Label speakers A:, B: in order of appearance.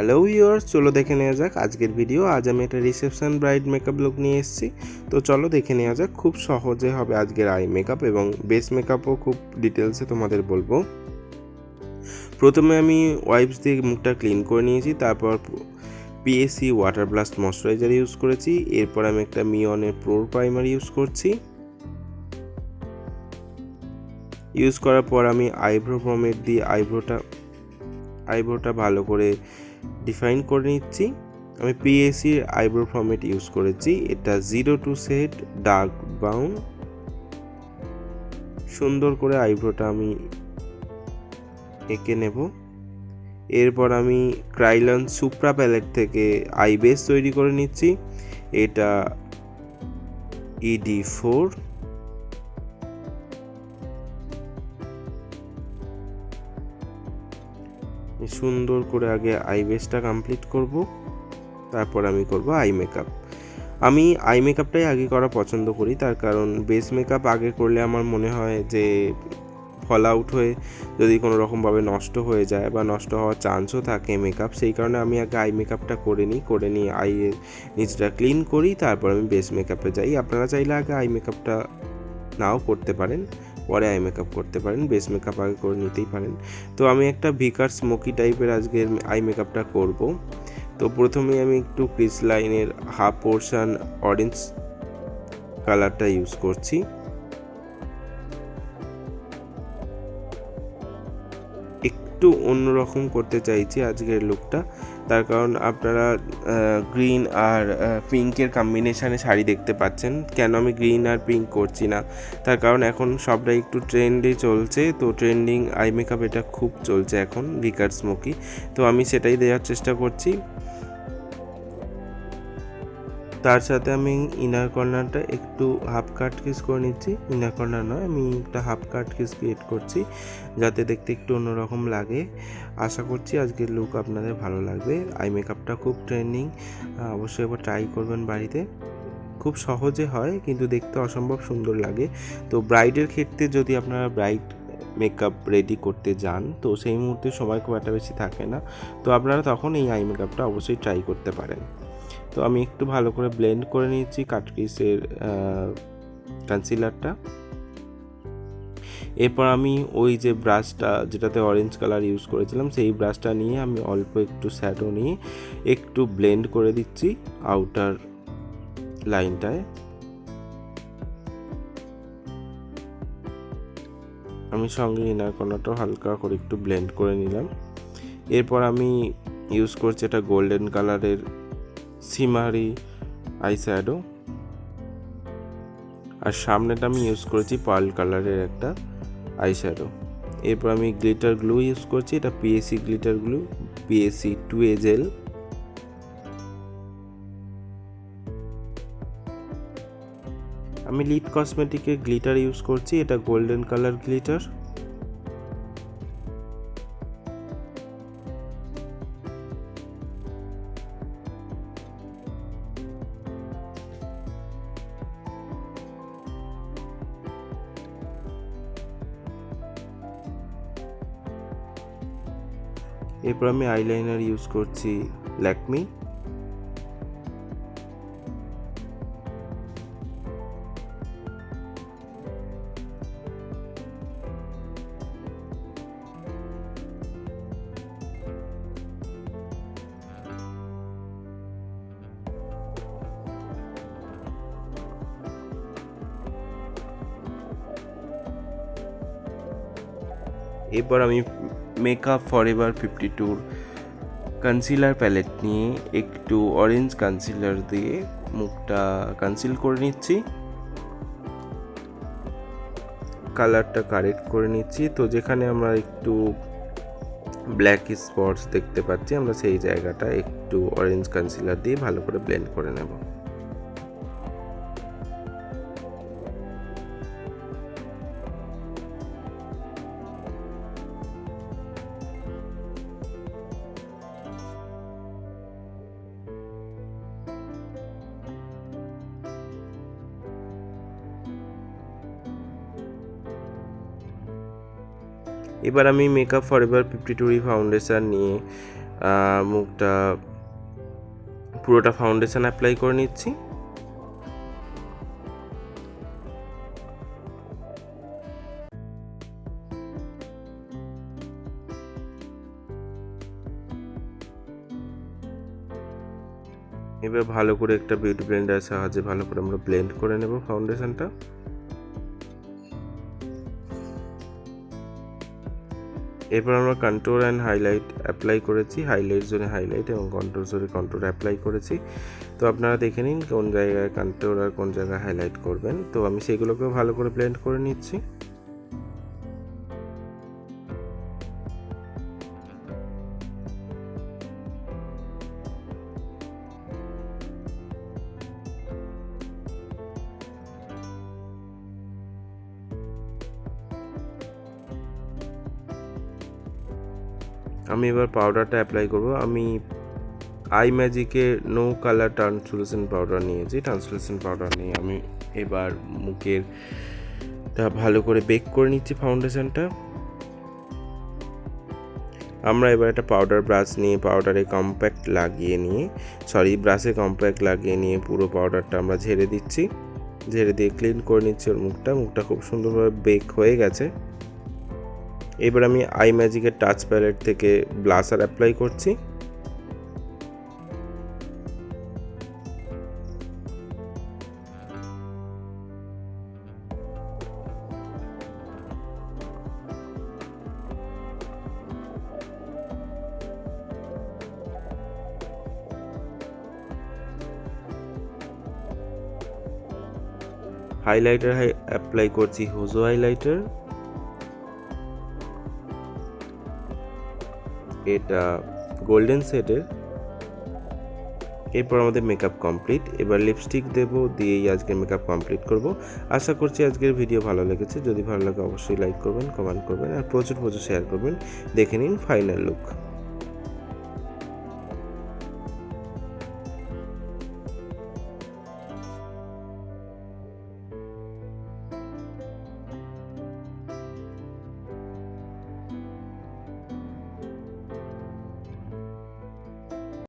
A: Hello viewers, চলো দেখে নেওয়া যাক আজকের ভিডিও। আজ আমি একটা রিসেপশন ব্রাইড মেকআপ লুক নিয়ে এসেছি। তো চলো দেখে নেওয়া যাক। খুব সহজে হবে আজকের আই মেকআপ এবং বেস মেকআপও খুব ডিটেলসে তোমাদের বলবো। প্রথমে আমি ওয়াইপস দিয়ে মুখটা ক্লিন করে নিয়েছি, তারপর PAC water blast moisturiser use করেছি। এরপর আমি একটা মিওনের প্রোর প্রাইমার ইউজ করছি। ইউজ করার পর আমি আইব্রো পমেড দিয়ে আইব্রোটা ভালো করে ডিফাইন করে নিচ্ছি। আমি পিএসির আইব্রো ফর্মেট ইউজ করেছি, এটা 0 to সেট ডার্ক ব্রাউন। সুন্দর করে আইব্রোটা আমি এঁকে নেব। এরপর আমি ক্রাইলন সুপ্রা প্যালেট থেকে আই বেস তৈরি করে নিচ্ছি, এটা ED4। সুন্দর করে আগে আই বেসটা কমপ্লিট করব, তারপর আমি করব আই মেকআপ। আমি আই মেকআপটাই আগে করা পছন্দ করি, তার কারণ বেস মেকআপ আগে করলে আমার মনে হয় যে ফল আউট হয়ে যদি কোনো রকমভাবে নষ্ট হয়ে যায় বা নষ্ট হওয়ার চান্সও থাকে মেকআপ, সেই কারণে আমি আগে আই মেকআপটা করে নিই আইয়ের নিচটা ক্লিন করি, তারপর আমি বেস মেকআপে যাই। আপনারা চাইলে আগে আই মেকআপটা নাও করতে পারেন, পরে আই মেকআপ করতে পারেন, বেস মেকআপ আগে করে নিতেই পারেন। তো আমি একটা ভিকার স্মোকি টাইপের আজকের আই মেকআপটা করব। তো প্রথমে আমি একটু ক্রিস লাইনের হাফ পোর্শন অরেঞ্জ কালারটা ইউজ করছি। একটু অন্যরকম করতে চাইছি আজকের লুকটা, তার কারণ আপনারা গ্রিন আর পিঙ্কের কম্বিনেশানে শাড়ি দেখতে পাচ্ছেন। কেন আমি গ্রিন আর পিঙ্ক করছি না, তার কারণ এখন সবটাই একটু ট্রেন্ডে চলছে, তো ট্রেন্ডিং আই মেকআপ এটা খুব চলছে এখন, ভিকার স্মোকি। তো আমি সেটাই দেওয়ার চেষ্টা করছি। তার সাথে আমি ইনার কর্নারটা একটু হাফ কাট কিস করে নিচ্ছি। ইনার কর্নার নয়, আমি একটা হাফ কাট কিস ক্রিয়েট করছি যাতে দেখতে একটু অন্যরকম লাগে। আশা করছি আজকের লুক আপনাদের ভালো লাগবে। আই মেকআপটা খুব ট্রেন্ডিং, অবশ্যই একবার ট্রাই করবেন বাড়িতে। খুব সহজে হয় কিন্তু দেখতে অসম্ভব সুন্দর লাগে। তো ব্রাইডের ক্ষেত্রে যদি আপনারা ব্রাইড মেকআপ রেডি করতে যান, তো সেই মুহূর্তে সময় খুব একটা বেশি থাকে না, তো আপনারা তখন এই আই মেকআপটা অবশ্যই ট্রাই করতে পারেন। তো আমি একটু ভালো করে ব্লেন্ড করে নিচ্ছি কাটরিসের কনসিলারটা। এরপর আমি ওই যে ব্রাশটা যেটাতে অরেঞ্জ কালার ইউজ করেছিলাম, সেই ব্রাশটা নিয়ে আমি অল্প একটু শ্যাডো নিয়ে একটু ব্লেন্ড করে দিচ্ছি আউটার লাইনটায়। আমি সঙ্গে ইনার কর্নারটাও হালকা করে একটু ব্লেন্ড করে নিলাম। এরপর আমি ইউজ করছি এটা গোল্ডেন কালারের সিমারি আই শ্যাডো, আর সামনেটা আমি ইউজ করেছি পার্ল কালারের একটা আই শ্যাডো। এরপর আমি গ্লিটার গ্লু ইউজ করছি, এটা PAC glitter glue, PAC 2A gel. আমি লিড কসমেটিকের গ্লিটার ইউজ করছি, এটা গোল্ডেন কালার গ্লিটার। এরপর আমি আইলাইনার ইউজ করছি ল্যাকমি। এরপর আমি মেকআপ ফরএভার 52 কনসিলার প্যালেট নিয়ে একটু অরেঞ্জ কনসিলার দিয়ে মুখটা কনসিল করে নিচ্ছি, কালারটা কারেক্ট করে নিচ্ছি। তো যেখানে আমরা একটু ব্ল্যাক স্পটস দেখতে পাচ্ছি, আমরা সেই জায়গাটা একটু অরেঞ্জ কনসিলার দিয়ে ভালো করে ব্লেন্ড করে নেব। এবার আমি মেকআপ ফরএভার 52 ফাউন্ডেশন নিয়ে মুখটা পুরোটা ফাউন্ডেশন অ্যাপ্লাই করে নিচ্ছি। এবার ভালো করে একটা বিউটি ব্লেন্ডারের সাহায্যে ভালো করে আমরা ব্লেন্ড করে নেব ফাউন্ডেশনটা। এরপর আমরা কন্ট্রোল অ্যান্ড হাইলাইট অ্যাপ্লাই করেছি, হাইলাইট জোনে হাইলাইট এবং কন্ট্রোল জোনে কন্ট্রোল অ্যাপ্লাই করেছি। তো আপনারা দেখে নিন কোন জায়গায় কন্ট্রোল আর কোন জায়গায় হাইলাইট করবেন। তো আমি সেগুলোকেও ভালো করে ব্লেন্ড করে নিচ্ছি। আমি এবার পাউডারটা অ্যাপ্লাই করব। আমি আই ম্যাজিকের নো কালার ট্রান্সলুসেন্ট পাউডার নিয়েছি। ট্রান্সলুসেন্ট পাউডার নিয়ে আমি এবার মুখের ভালো করে বেক করে নিচ্ছি ফাউন্ডেশনটা। আমরা এবার একটা পাউডার ব্রাশ নিয়ে ব্রাশে কম্প্যাক্ট লাগিয়ে নিয়ে পুরো পাউডারটা আমরা ঝেড়ে দিচ্ছি। ঝেড়ে দিয়ে ক্লিন করে নিচ্ছি ওর মুখটা খুব সুন্দরভাবে বেক হয়ে গেছে। এবার আমি আই ম্যাজিকের টাচ প্যালেট থেকে ব্লাশার অ্যাপ্লাই করছি। হাইলাইটার অ্যাপ্লাই করছি হুজো হাইলাইটার। এটা গোল্ডেন শেডের। এরপর আমাদের মেকআপ কমপ্লিট। এবার লিপস্টিক দেবো, দিয়েই আজকের মেকআপ কমপ্লিট করব। আশা করছি আজকের ভিডিও ভালো লেগেছে। যদি ভালো লাগে অবশ্যই লাইক করবেন, কমেন্ট করবেন আর প্রচুর শেয়ার করবেন। দেখে নিন ফাইনাল লুক।